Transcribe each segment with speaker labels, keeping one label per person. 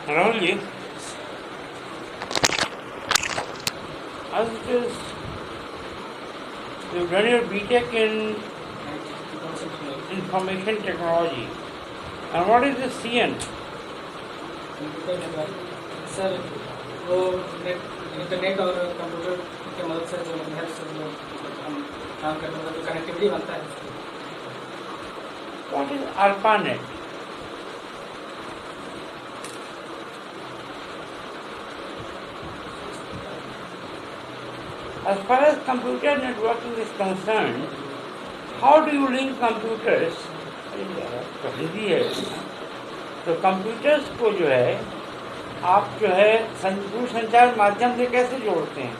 Speaker 1: Rahul ji, as it is, you've done your BTech in Information Technology. And what is the CN?
Speaker 2: Sir वो internet और computer की मदद से जो help से जो हम काम करते हैं तो कनेक्टिविटी बनता है।
Speaker 1: What is ARPANET? As far as computer networking is concerned, how do you link computers? Hindi है तो कंप्यूटर्स को जो है आप जो है दूरसंचार माध्यम से कैसे जोड़ते हैं?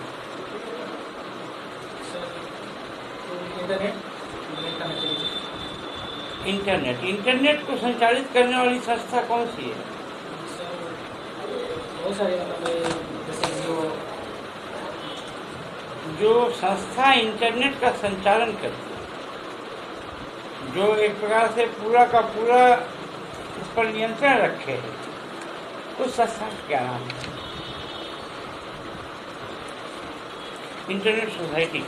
Speaker 1: इंटरनेट को संचालित करने वाली संस्था कौन सी है?
Speaker 2: बहुत सारी
Speaker 1: जो संस्था इंटरनेट का संचालन करती है, जो एक प्रकार से पूरा का पूरा उस पर नियंत्रण रखे है, उस संस्था का क्या नाम है? Internet society.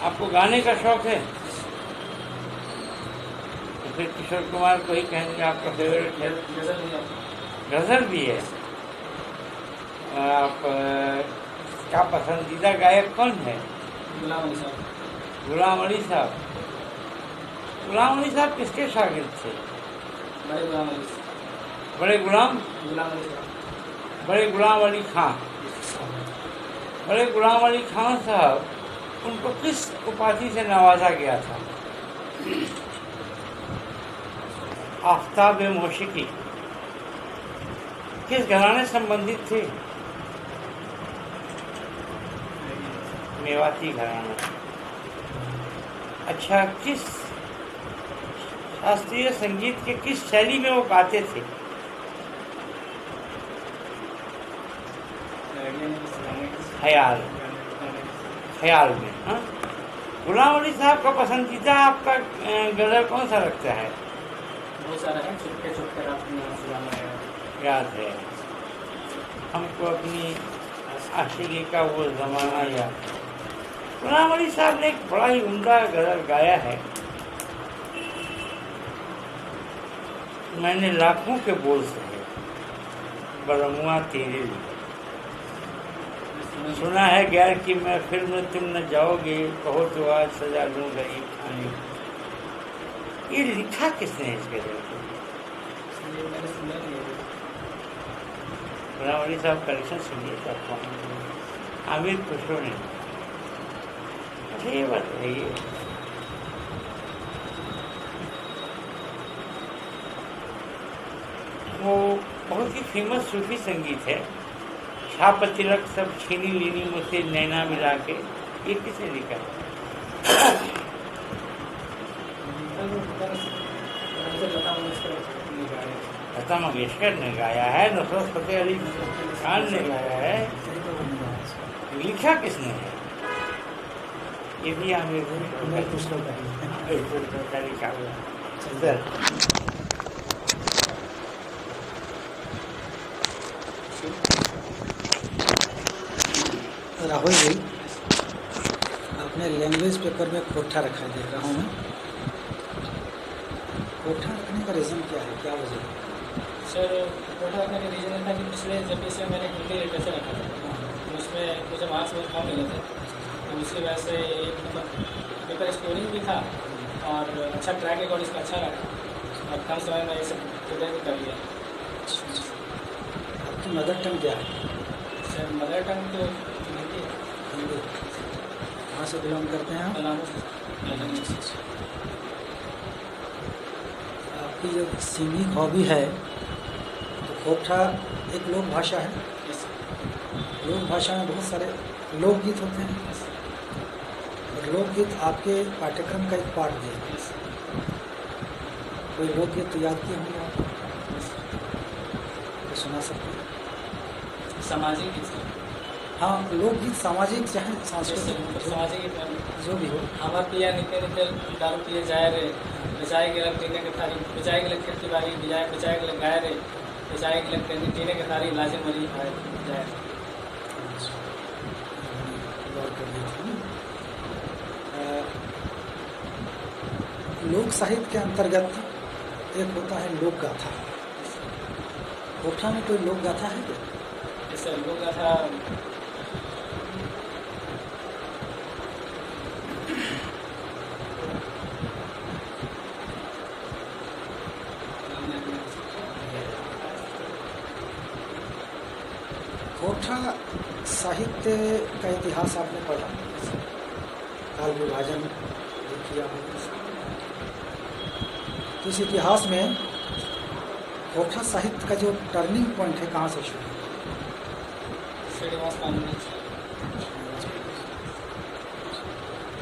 Speaker 1: आपको गाने का शौक है तो फिर किशोर कुमार को ही कहेंगे आपका फेवरेट है। गजल भी है। आप का पसंदीदा गायक कौन है?
Speaker 2: गुलाम अली साहब।
Speaker 1: गुलाम अली साहब। गुलाम अली साहब किसके शागिर्द थे?
Speaker 2: बड़े गुलाम अली।
Speaker 1: बड़े गुलाम बड़े गुलाम अली खां। बड़े गुलाम अली खां साहब, उनको किस उपाधि से नवाजा गया था? आफ्ताब मौशिकी। किस घराने संबंधित थे? मेवाती घराना। अच्छा, किस शास्त्रीय संगीत के किस शैली में वो गाते थे? ख्याल में। हाँ, गुलाम अली साहब का पसंदीदा आपका गजल कौन सा लगता है?
Speaker 2: बहुत सारा है, छुटके छुटके रात में
Speaker 1: याद है हमको अपनी आशिकी का वो जमाना याद। गुलाम अली साहब ने एक बड़ा ही उम्दा गजल गाया है, मैंने लाखों के बोल सके बरमुआ तेरे लिए। सुना है गैर की मैं फिल्म तुम न जाओगे, कहो तो आज सजा लूँ गरीब खाने। ये लिखा किसने इस गजल को? गुलाम अली साहब कलेक्शन सुनिए साहब, आमिर खुसरो ने। अच्छा, ये बताइए वो बहुत ही फेमस सूफी संगीत है, छाप तिलक सब छीनी लीनी मुझसे नैना मिला के, ये किसने लिखा? लता मंगेशकर ने गाया है, नुसरत फतेह अली खान ने गाया है, लिखा किसने है? ये भी आमिर खुसरो का लिखा हुआ।
Speaker 3: राहुल जी, आपने लैंग्वेज पेपर में कोठा रखा देख रहा हूँ मैं। कोठा रखने का रीज़न क्या है, क्या वजह है?
Speaker 2: सर, कोठा रखने का रीज़न था कि पिछले जब से मैंने हिंदी लिटरेचर रखा था तो उसमें मुझे मार्क्स बहुत कम मिले थे, तो उसकी वजह से पेपर स्कोरिंग भी था और अच्छा ट्रैक रिकॉर्ड इसका अच्छा रहा और कम समय में ये सब प्रिपेयर भी कर लिया।
Speaker 3: आपकी मदर टंग क्या है?
Speaker 2: सर, मदर टंग तो
Speaker 3: हिंदी। कहाँ से बिलोंग करते हैं आप? आपकी जो सिंगिंग हॉबी है, तो कोठा एक लोक भाषा है। लोक भाषा में बहुत सारे लोकगीत होते हैं और लोकगीत आपके पाठ्यक्रम का एक पार्ट भी है। कोई लोकगीत तो याद किए होंगे आप, तो सुना सकते हैं?
Speaker 2: सामाजिक गीत।
Speaker 3: हाँ, लोकगीत सामाजिक चाहे सांस्कृतिक
Speaker 2: सामाजिक
Speaker 3: जो भी हो।
Speaker 2: हमार पिया नित्य नित्य दारू पिए जाए रे, बिछाए के लग टीने के थारी, बिछाए के लग खिड़की बारी, बिछाए के लग गाय रे, बिछाए के लग टीने के थारी, लाजिम मरी भाई जाए।
Speaker 3: लोक साहित्य के अंतर्गत एक होता है लोक गाथा। कोठा में कोई लोक गाथा है क्या?
Speaker 2: जैसे लोग गाथा
Speaker 3: कोठा साहित्य का इतिहास आपने पढ़ा, काल विभाजन भी किया होगा। तो इस इतिहास में कोठा साहित्य का जो टर्निंग पॉइंट है कहाँ से शुरू?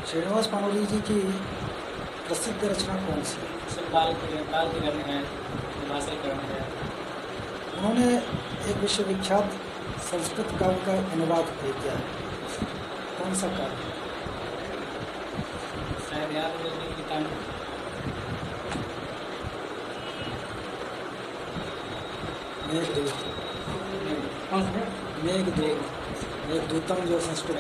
Speaker 3: श्रीनिवास पानोली जी की प्रसिद्ध रचना कौन सी है?
Speaker 2: बाल की करने हैं, भाषाकरण है।
Speaker 3: उन्होंने एक विश्वविख्यात संस्कृत काव्य का अनुवाद किया है, कौन सा काव्य?
Speaker 2: शायद याद नहीं कि
Speaker 3: मेघदूतम जो संस्कृत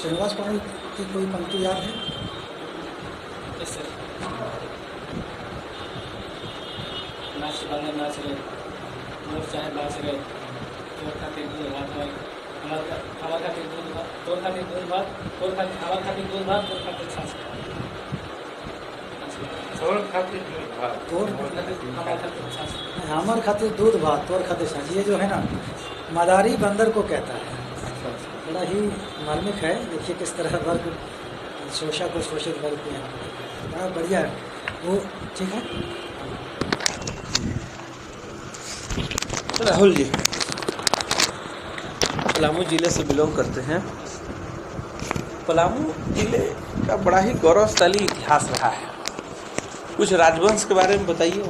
Speaker 3: श्रीनिवास पानोली की कोई पंक्ति याद है?
Speaker 2: नाच बंदे नाच रहे, मोर चाहे नाच रहे, तोर खातिर दूध भात भाई, हमार खातिर दूध भात, तोर खातिर दूध भात, हमार खातिर दूध भात, तोर खातिर छाछ।
Speaker 1: तोर खातिर दूध भात,
Speaker 3: हमार खातिर दूध भात, तोर खातिर छाछ। ये जो है ना, मदारी बंदर को कहता है। बड़ा ही मार्मिक है। देखिए किस तरह वर्ग शोषा को शोषित वर्ग के यहाँ बड़ा बढ़िया है वो। ठीक है
Speaker 4: राहुल जी पलामू जिले से बिलोंग करते हैं। पलामू जिले का बड़ा ही गौरवशाली इतिहास रहा है। कुछ राजवंश के बारे में बताइए।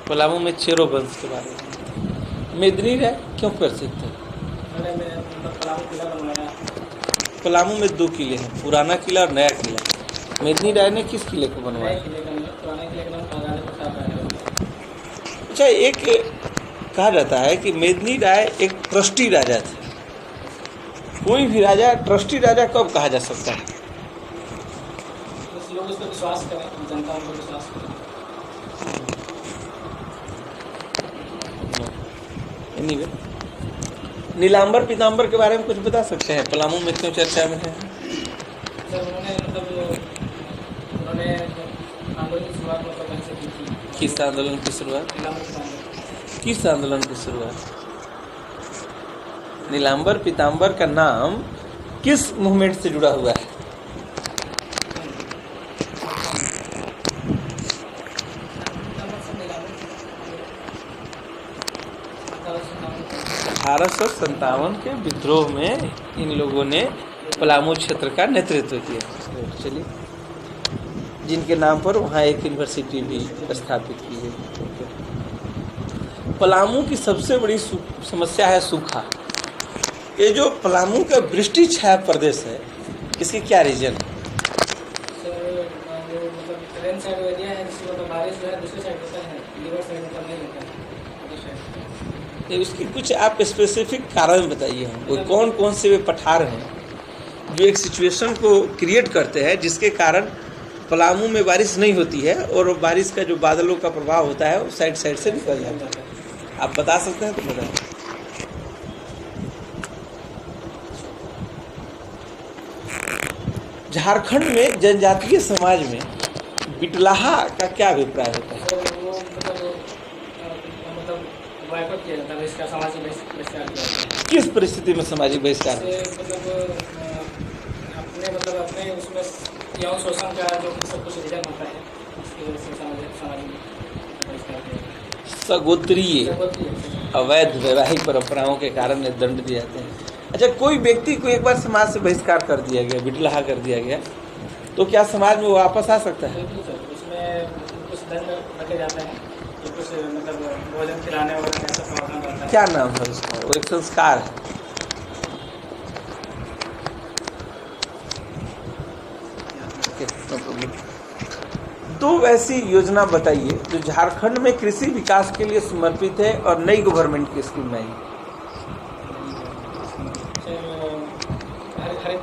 Speaker 4: पलामू में चेरो वंश के बारे में। मेदिनी राय क्यों प्रसिद्ध है? पलामू में 2 किले हैं, पुराना किला और नया किला। मेदिनी राय ने किस किले को बनवाया? अच्छा, एक कहा जाता है कि मेदिनी राय एक ट्रस्टी राजा थे। कोई भी राजा ट्रस्टी राजा कब कहा जा सकता है?
Speaker 2: लोग उस पर विश्वास करें, जनता उन पर विश्वास करें।
Speaker 4: एनीवे, नीलांबर पीताम्बर के बारे में कुछ बता सकते हैं? पलामू में क्यों चर्चा में है?
Speaker 2: उन्होंने आंदोलन की शुरुआत कहीं से की थी।
Speaker 4: किस आंदोलन की शुरुआत? किस आंदोलन की शुरुआत? नीलांबर पीताम्बर का नाम किस मूवमेंट से जुड़ा हुआ है? (1857) के विद्रोह में इन लोगों ने पलामू क्षेत्र का नेतृत्व किया। चलिए, जिनके नाम पर वहाँ एक यूनिवर्सिटी भी स्थापित की गई। पलामू की सबसे बड़ी समस्या है सूखा। ये जो पलामू का वृष्टि छाया प्रदेश है, इसकी क्या रीजन है? उसकी कुछ आप स्पेसिफिक कारण बताइए हमको। कौन कौन से वे पठार हैं जो एक सिचुएशन को क्रिएट करते हैं जिसके कारण पलामू में बारिश नहीं होती है और बारिश का जो बादलों का प्रभाव होता है वो साइड से निकल जाता है? आप बता सकते हैं तो बताइए। झारखंड में जनजातीय समाज में बिटलाहा का क्या अभिप्राय होता है? किस परिस्थिति में सामाजिक बहिष्कार?
Speaker 2: अपने उसमें यौन शोषण का जो सब कुछ रीजन होता है,
Speaker 4: सगोत्रीय अवैध वैवाहिक परंपराओं के कारण दंड दिए जाते हैं। अच्छा, कोई व्यक्ति को एक बार समाज से बहिष्कार कर दिया गया, बिटलाहा कर दिया गया, तो क्या समाज में वापस आ सकता है?
Speaker 2: दंड रखे जाते हैं कि कुछ मतलब भोजन खिलाने वगैरह ऐसा प्रावधान रहता है।
Speaker 4: क्या नाम है उसका? वो एक संस्कार है। दो ऐसी योजना बताइए जो झारखंड में कृषि विकास के लिए समर्पित है और नई गवर्नमेंट की स्कीम में आई।
Speaker 2: हरित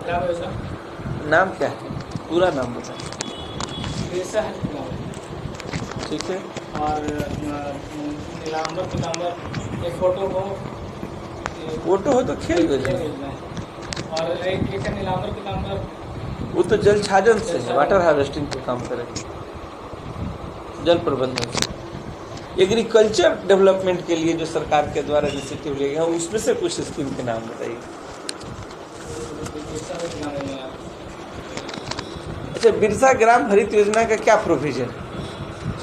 Speaker 2: ग्राम योजना,
Speaker 4: नाम क्या है? पूरा नाम बताइए।
Speaker 2: बिरसा हरित ग्राम,
Speaker 4: ठीक है।
Speaker 2: और नीलांबर पीतांबर एक फोटो हो,
Speaker 4: फोटो हो तो खेल योजना,
Speaker 2: और एक नीलांबर पीतांबर
Speaker 4: वो तो जल छाजन से है, वाटर हार्वेस्टिंग पे काम करेगा, जल प्रबंधन से। एग्रीकल्चर डेवलपमेंट के लिए जो सरकार के द्वारा इनिशिएटिव लिए गए उसमें से कुछ स्कीम के नाम बताइए। अच्छा, बिरसा ग्राम हरित योजना का क्या प्रोविजन है?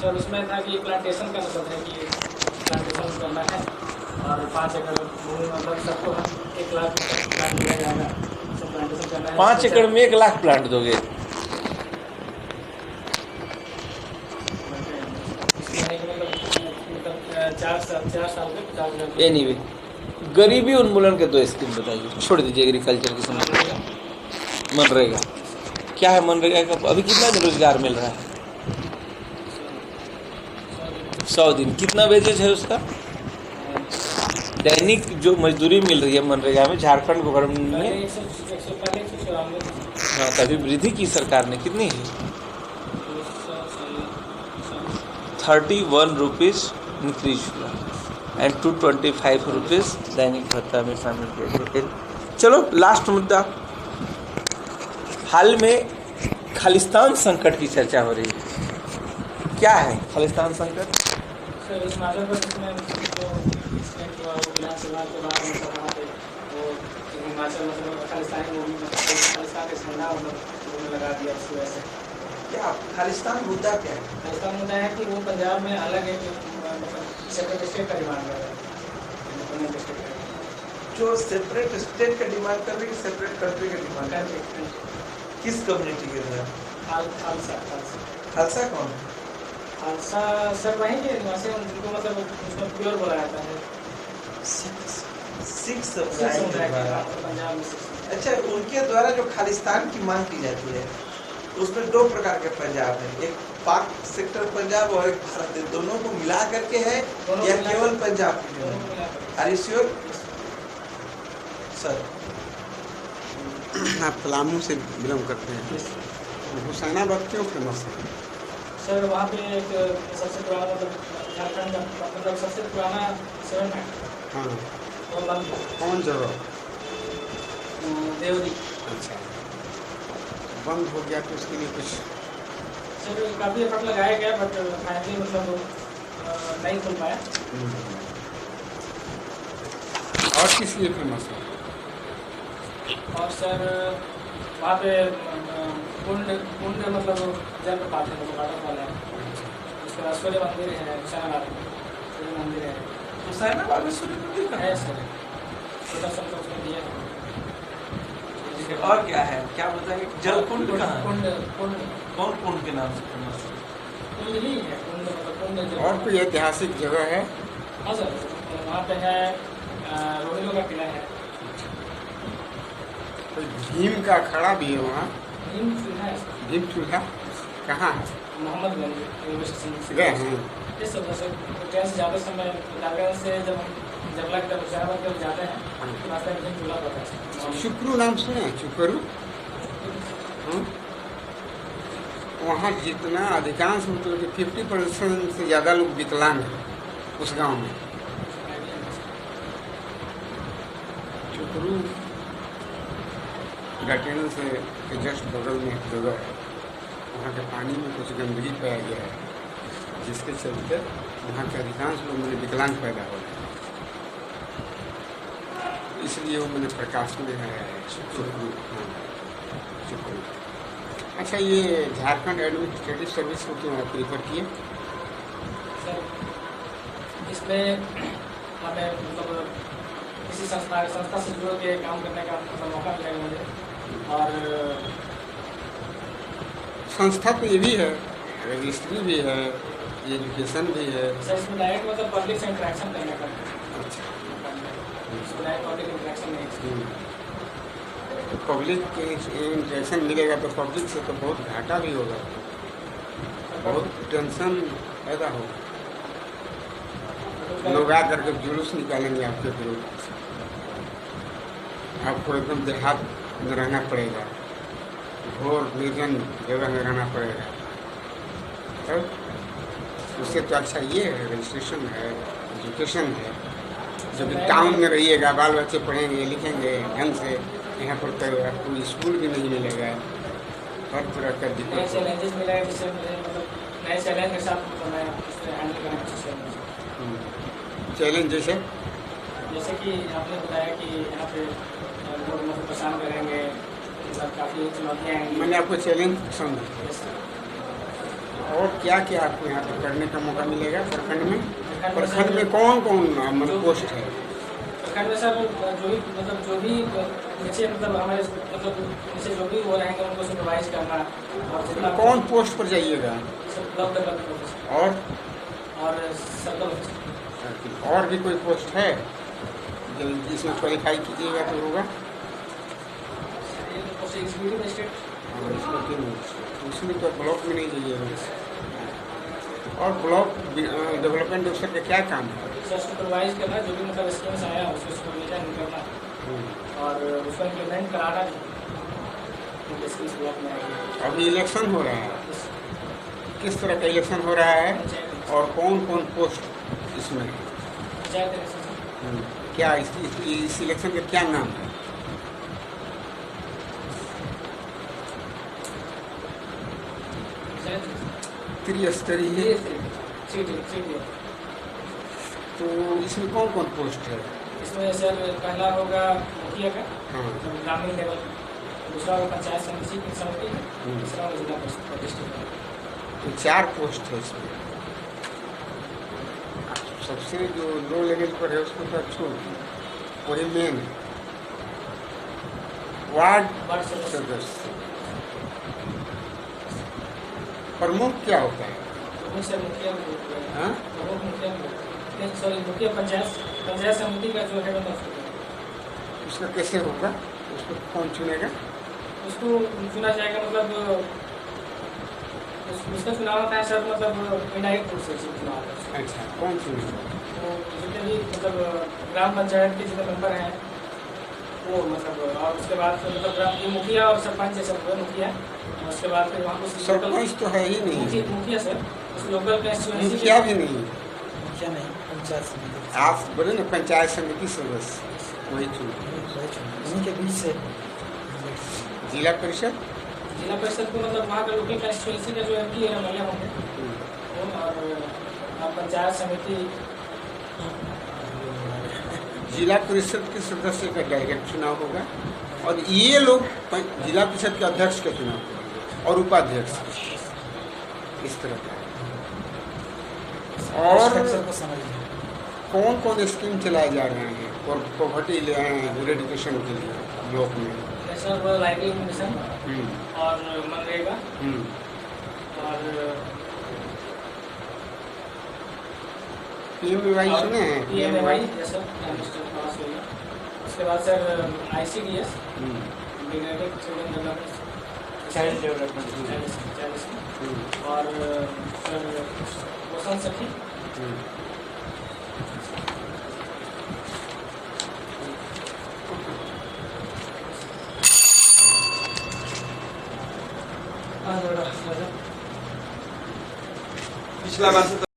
Speaker 2: सर उसमें था कि प्लांटेशन का मतलब है कि प्लांटेशन करना है और 5 एकड़ भूमि मतलब सबको 1 लाख प्लांट दिया जाएगा, सब प्लांटेशन करना है।
Speaker 4: 5 एकड़ में 1 लाख प्लांट दोगे?
Speaker 2: मतलब 4 साल के 50,000।
Speaker 4: एनीवे, गरीबी उन्मूलन के 2 स्कीम बताइए। छोड़ दीजिए एग्रीकल्चर की समस्या। मनरेगा क्या है? मनरेगा का अभी कितना रोजगार मिल रहा है? 100 दिन। कितना वेजेज है उसका? दैनिक जो मजदूरी मिल रही है मनरेगा में झारखंड गवर्नमेंट ने, हाँ, तभी वृद्धि की सरकार ने कितनी है? 31 रुपीज़ इंक्रीज हुआ एंड 225 रुपीज़ दैनिक भत्ता में शामिल किया गया। चलो लास्ट मुद्दा, हाल में खालिस्तान संकट की चर्चा हो रही है। क्या है खालिस्तान संकट?
Speaker 2: सर इस हिमाचल प्रदेश में जो इंसिडेंट हुआ वो विधानसभा के बाद मतलब वहाँ पे वो हिमाचल मतलब खालिस्तानी मूवी में खालिस्तान के झंडा मतलब लगा दिया, उसकी वजह से।
Speaker 4: क्या खालिस्तान मुद्दा क्या है?
Speaker 2: खालिस्तान मुद्दा है कि वो पंजाब में अलग एक मतलब सेपरेट स्टेट का डिमांड कर रहा है,
Speaker 4: जो सेपरेट स्टेट का डिमांड कर रही है, सेपरेट कंट्री का डिमांड कर रही है। किस कम्युनिटी के अंदर? खालसा कौन है?
Speaker 2: खालसा सर वहीं के निवासी हैं, जिनको मतलब उसमें प्योर बोला जाता है।
Speaker 4: सिख समुदाय
Speaker 2: पंजाब में।
Speaker 4: अच्छा, उनके द्वारा जो खालिस्तान की मांग की जाती है उसमें 2 प्रकार के पंजाब है, एक पाक सेक्टर पंजाब और एक भारत, दोनों को मिला करके है या केवल पंजाब की? Are you sure sir?
Speaker 5: आप पलामू से बिलोंग करते हैं। हुसैनाबाद क्यों फेमस है?
Speaker 2: सर वहाँ पे एक सबसे पुराना मतलब झारखंड का मतलब सबसे पुराना सीमेंट फैक्ट्री,
Speaker 5: हाँ,
Speaker 2: वो बंद है।
Speaker 5: कौन जगह?
Speaker 2: देवरी।
Speaker 5: अच्छा, बंद हो गया तो उसके लिए कुछ?
Speaker 2: सर काफ़ी एफर्ट लगाया गया बट फाइनली मतलब नहीं खुल पाया।
Speaker 5: और किस लिए फेमस है?
Speaker 2: और सर वहाँ पे कुंड मतलब जलप्रपात है, मतलब वाटर फॉल है। उसके बाद सूर्य मंदिर है, हुसैनाबाद में सूर्य मंदिर है।
Speaker 4: हुसैनाबाद में सूर्य मंदिर
Speaker 2: है सर, छोटा सा मतलब उसमें दिया है।
Speaker 4: और क्या है? क्या बताइए? जल कुंड कहाँ है?
Speaker 2: कुंड
Speaker 4: कौन कुंड के नाम से फेमस है?
Speaker 2: कुंड ही है, कुंड मतलब कुंड।
Speaker 5: और कोई ऐतिहासिक जगह है?
Speaker 2: हाँ सर, वहाँ पे है रोहिलो का किला है।
Speaker 5: कोई भीम का अखाड़ा भी है वहाँ?
Speaker 2: भीम चूल्हा है,
Speaker 5: भीम चूल्हा कहाँ है?
Speaker 2: मोहम्मदगंज रेलवे स्टेशन से
Speaker 5: गए हैं?
Speaker 2: इस सब से ट्रेन से जाते समय डालगंज से जब हम जबला की तरफ हुसैनाबाद की तरफ जाते हैं तो रास्ते में भीम चूल्हा पड़ता है।
Speaker 5: चुकरू नाम सुने हैं? चुकरू? हाँ? वहाँ जितना अधिकांश मतलब 50% से ज़्यादा लोग विकलांग हैं उस गांव में। चुकरू गटेन से जस्ट बगल में एक जगह है, वहाँ के पानी में कुछ गंदगी पाया गया है जिसके चलते वहाँ के अधिकांश लोग मेरे विकलांग पैदा हो गए, इसलिए वो मैंने प्रकाश में है चुकरू। हाँ, चुकरू। अच्छा, ये झारखंड एडमिनिस्ट्रेटिव सर्विस को क्यों आप प्रीफर किए?
Speaker 2: सर इसमें हमें मतलब किसी संस्था से जुड़ के काम करने का मतलब मौका मिलेगा मुझे। और
Speaker 5: संस्था तो ये भी है रजिस्ट्री भी है, एजुकेशन भी है।
Speaker 2: सर इसमें डायरेक्ट मतलब पब्लिक से इंटरेक्शन करने का,
Speaker 5: अच्छा,
Speaker 2: इसमें डायरेक्ट पब्लिक इंटरेक्शन नहीं है।
Speaker 5: पब्लिक के इंटरेक्शन मिलेगा तो पब्लिक से तो बहुत घाटा भी होगा, बहुत टेंशन पैदा होगा। लोग आ करके जुलूस निकालेंगे आपके विरुद्ध, आपको एकदम देहात में रहना पड़ेगा, घोर निर्जन जगह में रहना पड़ेगा। तब उससे तो अच्छा ये है, रजिस्ट्रेशन है, एजुकेशन है। जब टाउन में रहिएगा, बाल बच्चे पढ़ेंगे लिखेंगे ढंग से, यहाँ पर तो आपको स्कूल भी नहीं मिलेगा, हर तरह का
Speaker 2: नए
Speaker 5: दिक्कत।
Speaker 2: चैलेंजेस मिला है जिससे मुझे मतलब नए चैलेंज के साथ मतलब मैं इससे हैंडल करने की कोशिश करूँगा।
Speaker 5: चैलेंज जैसे
Speaker 2: जैसे कि आपने बताया कि यहाँ पे लोग मतलब परेशान करेंगे, मतलब काफ़ी चुनौतियाँ आएंगी।
Speaker 5: मैंने आपको चैलेंज समझा।
Speaker 2: Yes, sir।
Speaker 5: और क्या क्या आपको यहाँ पर करने का मौका मिलेगा प्रखंड में? प्रखंड में कौन कौन मतलब पोस्ट है?
Speaker 2: प्रखंड में सर जो भी नीचे मतलब हमारे मतलब नीचे जो भी वो रहेंगे उनको सुपरवाइज करना, और जितना
Speaker 5: कौन पोस्ट पर जाइएगा?
Speaker 2: सब ब्लॉक डेवलपमेंट और सर्कल ऑफिसर।
Speaker 5: और भी कोई पोस्ट है जो इसमें क्वालिफाई कीजिएगा तो होगा?
Speaker 2: ये तो पोस्ट एग्जीक्यूटिव मजिस्ट्रेट।
Speaker 5: और इसमें क्यों नहीं? उसमें तो ब्लॉक में नहीं जाइएगा। और ब्लॉक डेवलपमेंट ऑफिसर का क्या काम है?
Speaker 2: सर सुपरवाइज करना, जो भी मतलब स्कीम्स आया उसको सुपरविजन करना और उसको इम्प्लीमेंट कराना स्कीम्स ब्लॉक में आएगी।
Speaker 5: अभी इलेक्शन हो रहा है, किस तरह का इलेक्शन हो रहा है और कौन कौन पोस्ट इसमें है?
Speaker 2: पंचायत इलेक्शन।
Speaker 5: क्या इस इलेक्शन का क्या नाम है? त्रिस्तरीय। तो इसमें कौन कौन पोस्ट है?
Speaker 2: इसमें सर पहला होगा मुखिया का,
Speaker 5: हाँ,
Speaker 2: ग्रामीण लेवल, दूसरा होगा पंचायत समिति तीसरा होगा जिला परिषद डिस्ट्रिक्ट।
Speaker 5: तो 4 पोस्ट है इसमें। सबसे जो लो लेवल पर है उसको तो छोड़, वही मेन है। वार्ड सदस्य प्रमुख क्या होता है?
Speaker 2: मुखिया
Speaker 5: हाँ?
Speaker 2: मुखिया पंचायत समिति का जो है मतलब
Speaker 5: उसका कैसे होगा? उसको कौन चुनेगा?
Speaker 2: उसको चुना जाएगा, मतलब उसका चुनाव होता है सर, मतलब इनडायरेक्ट रूप से चुनाव होता है।
Speaker 5: अच्छा, कौन चुनेगा?
Speaker 2: तो जितने भी मतलब ग्राम पंचायत के जितने मेंबर हैं वो मतलब, और उसके बाद फिर मतलब ये मुखिया और सरपंच जैसे हुए मुखिया, और उसके बाद फिर वहाँ कुछ
Speaker 5: सरपंच तो है ही नहीं।
Speaker 2: मुखिया सर उस लोकल कंस्टिट्यूएंसी
Speaker 5: मुखिया भी नहीं।
Speaker 3: मुखिया नहीं, पंचायत समिति।
Speaker 5: आप बोले ना पंचायत समिति सदस्य, वही चुने।
Speaker 3: उन्हीं के बीच से
Speaker 5: जिला परिषद
Speaker 2: को मतलब वहाँ का लोकल कंस्टिट्यूएंसी का जो MP है MLA होंगे वो, और पंचायत समिति।
Speaker 5: जिला परिषद के सदस्य का डायरेक्ट चुनाव होगा, और ये लोग जिला परिषद के अध्यक्ष का चुनाव करेंगे और उपाध्यक्ष, इस तरह का। और
Speaker 3: को समझिए
Speaker 5: कौन कौन स्कीम चलाए जा रहे हैं और पॉवर्टी एडिकेशन के लिए ब्लॉक में?
Speaker 2: नेशनल रूरल लाइवलीहुड मिशन और मनरेगा और
Speaker 5: PMAY सुने हैं?
Speaker 2: PMAY जैसा पास हो गया। उसके बाद sir ICDS integrated children development
Speaker 1: child development
Speaker 2: और सर पोषण सखी
Speaker 4: पिछला बार से